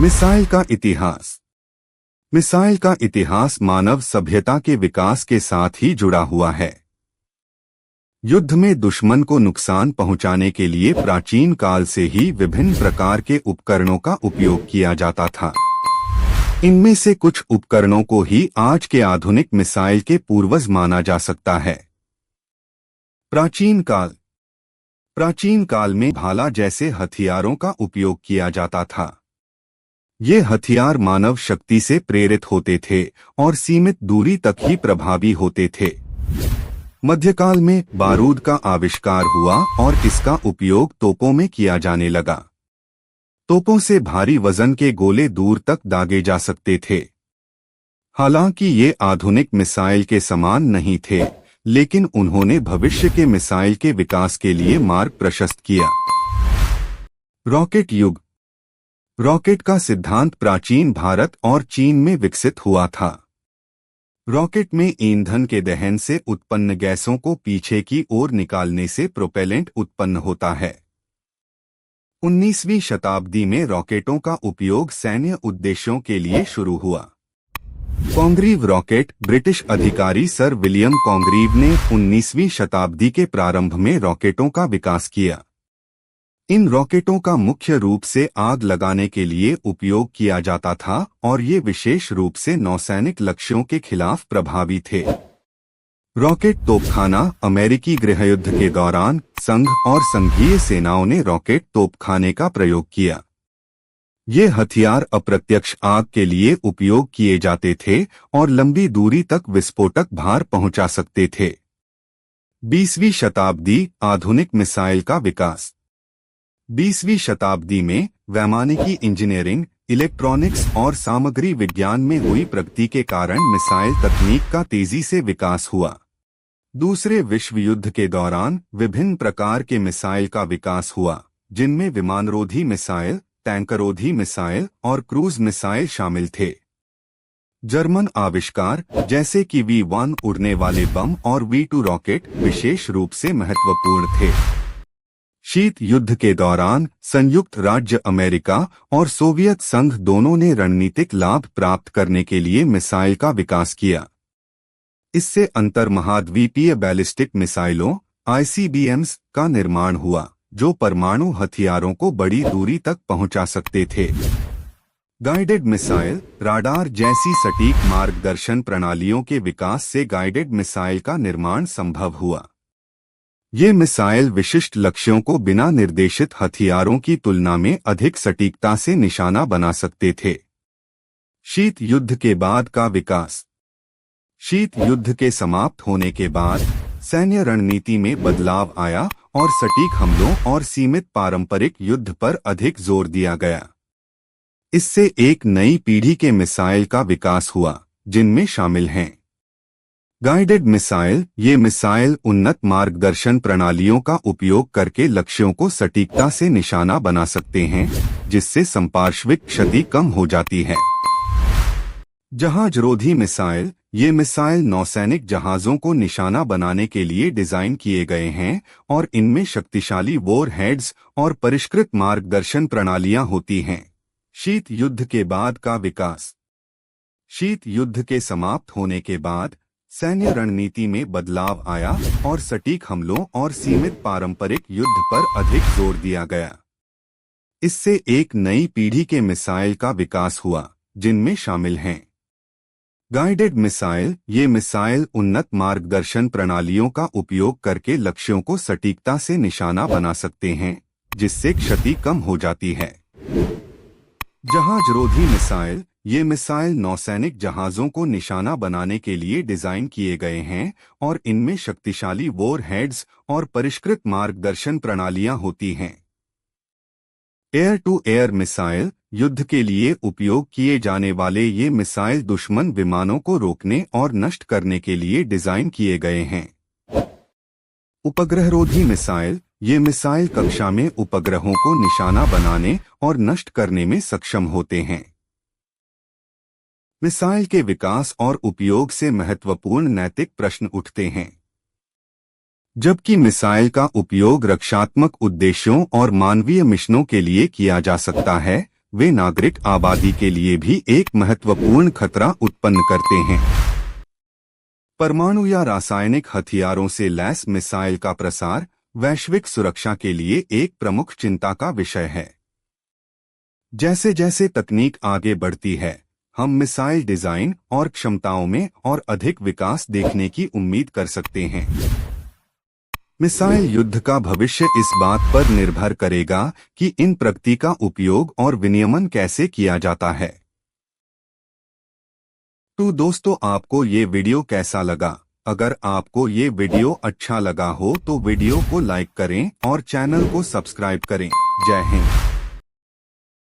Missile का इतिहास। Missile का इतिहास मानव सभ्यता के विकास के साथ ही जुड़ा हुआ है। युद्ध में दुश्मन को नुकसान पहुंचाने के लिए प्राचीन काल से ही विभिन्न प्रकार के उपकरणों का उपयोग किया जाता था। इनमें से कुछ उपकरणों को ही आज के आधुनिक मिसाइल के पूर्वज माना जा सकता है। प्राचीन काल में भाला जैसे हथियारों का उपयोग किया जाता था। ये हथियार मानव शक्ति से प्रेरित होते थे और सीमित दूरी तक ही प्रभावी होते थे। मध्यकाल में बारूद का आविष्कार हुआ और इसका उपयोग तोपों में किया जाने लगा। तोपों से भारी वजन के गोले दूर तक दागे जा सकते थे। हालांकि ये आधुनिक मिसाइल के समान नहीं थे, लेकिन उन्होंने भविष्य के मिसाइल के विकास के लिए मार्ग प्रशस्त किया। रॉकेट युग। रॉकेट का सिद्धांत प्राचीन भारत और चीन में विकसित हुआ था। रॉकेट में ईंधन के दहन से उत्पन्न गैसों को पीछे की ओर निकालने से प्रोपेलेंट उत्पन्न होता है। 19वीं शताब्दी में रॉकेटों का उपयोग सैन्य उद्देश्यों के लिए शुरू हुआ। Congreve rocket. ब्रिटिश अधिकारी सर विलियम कॉन्ग्रीव ने 19वीं शताब्दी के प्रारंभ में रॉकेटों का विकास किया। इन रॉकेटों का मुख्य रूप से आग लगाने के लिए उपयोग किया जाता था और ये विशेष रूप से नौसैनिक लक्ष्यों के खिलाफ प्रभावी थे। रॉकेट तोपखाना। अमेरिकी गृहयुद्ध के दौरान संघ और संघीय सेनाओं ने रॉकेट तोपखाने का प्रयोग किया। ये हथियार अप्रत्यक्ष आग के लिए उपयोग किए जाते थे और लंबी दूरी तक विस्फोटक भार पहुंचा सकते थे। 20वीं शताब्दी। आधुनिक मिसाइल का विकास। 20वीं शताब्दी में वैमानिकी इंजीनियरिंग, इलेक्ट्रॉनिक्स और सामग्री विज्ञान में हुई प्रगति के कारण मिसाइल तकनीक का तेजी से विकास हुआ। दूसरे विश्व युद्ध के दौरान विभिन्न प्रकार के मिसाइल का विकास हुआ, जिनमें विमानरोधी मिसाइल, टैंकरोधी मिसाइल और क्रूज मिसाइल शामिल थे। जर्मन आविष्कार जैसे कि V1 उड़ने वाले बम और V2 रॉकेट विशेष रूप से महत्वपूर्ण थे। शीत युद्ध के दौरान संयुक्त राज्य अमेरिका और सोवियत संघ दोनों ने रणनीतिक लाभ प्राप्त करने के लिए मिसाइल का विकास किया। इससे अंतर्महाद्वीपीय बैलिस्टिक मिसाइलों ICBMs का निर्माण हुआ, जो परमाणु हथियारों को बड़ी दूरी तक पहुंचा सकते थे। Guided missile. राडार जैसी सटीक मार्गदर्शन प्रणालियों के विकास से गाइडेड मिसाइल का निर्माण संभव हुआ। ये मिसाइल विशिष्ट लक्ष्यों को बिना निर्देशित हथियारों की तुलना में अधिक सटीकता से निशाना बना सकते थे। शीत युद्ध के बाद का विकास। शीत युद्ध के समाप्त होने के बाद सैन्य रणनीति में बदलाव आया और सटीक हमलों और सीमित पारंपरिक युद्ध पर अधिक जोर दिया गया। इससे एक नई पीढ़ी के मिसाइल का विकास हुआ, जिनमें शामिल हैं गाइडेड मिसाइल। ये मिसाइल उन्नत मार्गदर्शन प्रणालियों का उपयोग करके लक्ष्यों को सटीकता से निशाना बना सकते हैं, जिससे संपार्श्विक क्षति कम हो जाती है। जहाजरोधी मिसाइल। ये मिसाइल नौसैनिक जहाजों को निशाना बनाने के लिए डिजाइन किए गए हैं और इनमें शक्तिशाली वॉरहेड्स और परिष्कृत मार्गदर्शन प्रणालियां होती हैं। शीत युद्ध के बाद का विकास। शीत युद्ध के समाप्त होने के बाद सैन्य रणनीति में बदलाव आया और सटीक हमलों और सीमित पारंपरिक युद्ध पर अधिक जोर दिया गया। इससे एक नई पीढ़ी के मिसाइल का विकास हुआ, जिनमें शामिल हैं गाइडेड मिसाइल। ये मिसाइल उन्नत मार्गदर्शन प्रणालियों का उपयोग करके लक्ष्यों को सटीकता से निशाना बना सकते हैं, जिससे क्षति कम हो जाती है। जहाजरोधी मिसाइल। ये मिसाइल नौसैनिक जहाज़ों को निशाना बनाने के लिए डिजाइन किए गए हैं और इनमें शक्तिशाली वॉरहेड्स और परिष्कृत मार्गदर्शन प्रणालियां होती हैं। Air to air missile. युद्ध के लिए उपयोग किए जाने वाले ये मिसाइल दुश्मन विमानों को रोकने और नष्ट करने के लिए डिजाइन किए गए हैं। उपग्रहरोधी मिसाइल। ये मिसाइल कक्षा में उपग्रहों को निशाना बनाने और नष्ट करने में सक्षम होते हैं। मिसाइल के विकास और उपयोग से महत्वपूर्ण नैतिक प्रश्न उठते हैं। जबकि मिसाइल का उपयोग रक्षात्मक उद्देश्यों और मानवीय मिशनों के लिए किया जा सकता है, वे नागरिक आबादी के लिए भी एक महत्वपूर्ण खतरा उत्पन्न करते हैं। परमाणु या रासायनिक हथियारों से लैस मिसाइल का प्रसार वैश्विक सुरक्षा के लिए एक प्रमुख चिंता का विषय है। जैसे जैसे तकनीक आगे बढ़ती है, हम मिसाइल डिजाइन और क्षमताओं में और अधिक विकास देखने की उम्मीद कर सकते हैं। मिसाइल युद्ध का भविष्य इस बात पर निर्भर करेगा कि इन प्रगति का उपयोग और विनियमन कैसे किया जाता है। तो दोस्तों, आपको ये वीडियो कैसा लगा? अगर आपको ये वीडियो अच्छा लगा हो तो वीडियो को लाइक करें और चैनल को सब्सक्राइब करें। जय हिंद।